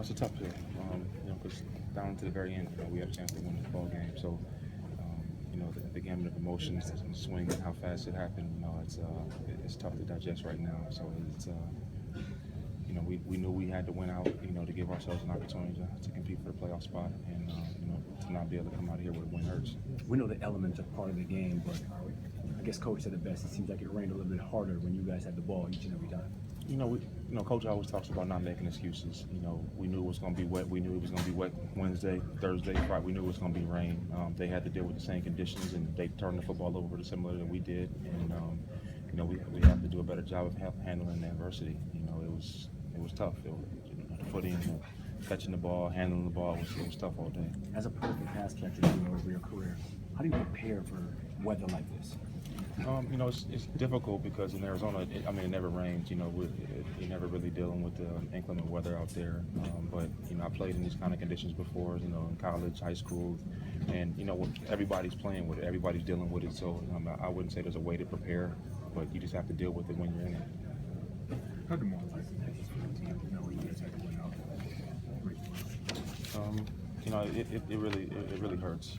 It's a tough pill, because down to the very end, we had a chance to win the ball game. So, the gamut of emotions, the swing, and how fast it happened, it's tough to digest right now. So it's, we knew we had to win out, to give ourselves an opportunity to compete for the playoff spot, and to not be able to come out of here with a win hurts. We know the elements are part of the game, but I guess Coach said it best. It seems like it rained a little bit harder when you guys had the ball each and every time. Coach always talks about not making excuses. We knew it was going to be wet. We knew it was going to be wet Wednesday, Thursday, Friday. We knew it was going to be rain. They had to deal with the same conditions, and they turned the football over similar than we did. And we have to do a better job of handling the adversity. It was tough. The footing, catching the ball, handling the ball it was tough all day. As a perfect pass catcher over your career, how do you prepare for weather like this? It's difficult because in Arizona, it never rains. You're never really dealing with the inclement weather out there. But I played in these kind of conditions before. In college, high school, and everybody's playing with it. Everybody's dealing with it. So I wouldn't say there's a way to prepare, but you just have to deal with it when you're in it. How demoralizing is this for the team? You guys had to win out. It really hurts.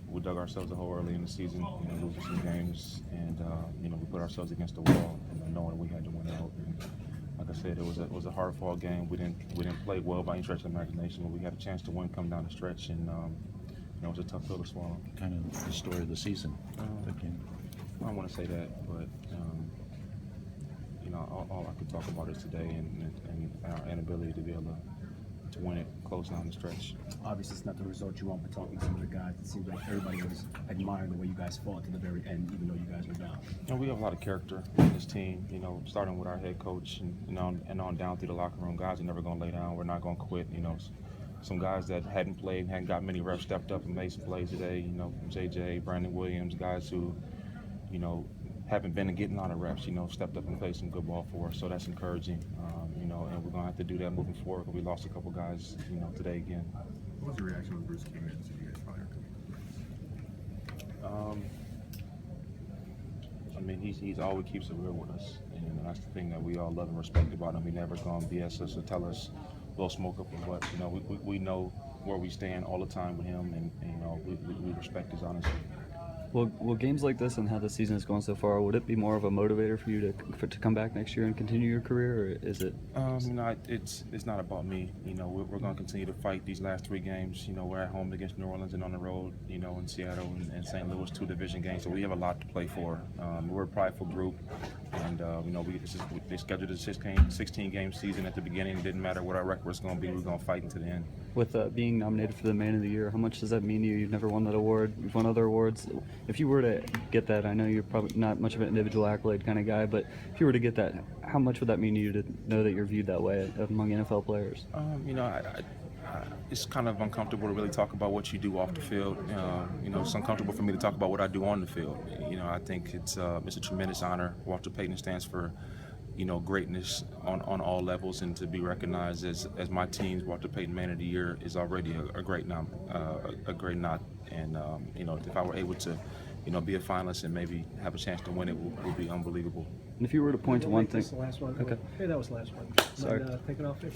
We dug ourselves a hole early in the season, losing some games, and we put ourselves against the wall, knowing we had to win out. And like I said, it was a hard-fought game. We didn't play well by any stretch of the imagination, but we had a chance to win, come down the stretch, and it was a tough pill to swallow. Kind of the story of the season. I don't want to say that, but all I could talk about is today and our inability to be able to win it close down the stretch. Obviously, it's not the result you want, but talking to some of the guys, it seems like everybody was admiring the way you guys fought to the very end, even though you guys were down. We have a lot of character in this team, starting with our head coach and on down through the locker room. Guys are never going to lay down. We're not going to quit. Some guys that hadn't played, hadn't got many reps, stepped up and made some plays today. JJ, Brandon Williams, guys who, haven't been getting a lot of reps, stepped up and played some good ball for us. So that's encouraging, and we're going to have to do that moving forward because we lost a couple guys, today again. What was the reaction when Bruce came in and said you guys probably are coming? He's always keeps it real with us, and that's the thing that we all love and respect about him. He never gonna BS us or tell us blow smoke up or what. We know where we stand all the time with him, and we respect his honesty. Well, games like this and how the season has gone so far, would it be more of a motivator for you to come back next year and continue your career, or is it? It's not about me. We're going to continue to fight these last 3 games. We're at home against New Orleans and on the road, in Seattle and St. Louis, 2 division games. So we have a lot to play for. We're a prideful group, and they scheduled a 16-game season at the beginning. It didn't matter what our record was going to be. We're going to fight until the end. With being nominated for the Man of the Year, how much does that mean to you? You've never won that award. You've won other awards. If you were to get that, I know you're probably not much of an individual accolade kind of guy, but if you were to get that, how much would that mean to you to know that you're viewed that way among NFL players? It's kind of uncomfortable to really talk about what you do off the field. It's uncomfortable for me to talk about what I do on the field. I think it's a tremendous honor. Walter Payton stands for greatness on all levels, and to be recognized as my team's Walter Payton Man of the Year is already a great nod. And if I were able to be a finalist and maybe have a chance to win it would be unbelievable. And if you were to point to one thing, This the last one. okay. Hey, that was the last one. Sorry. Take it off here.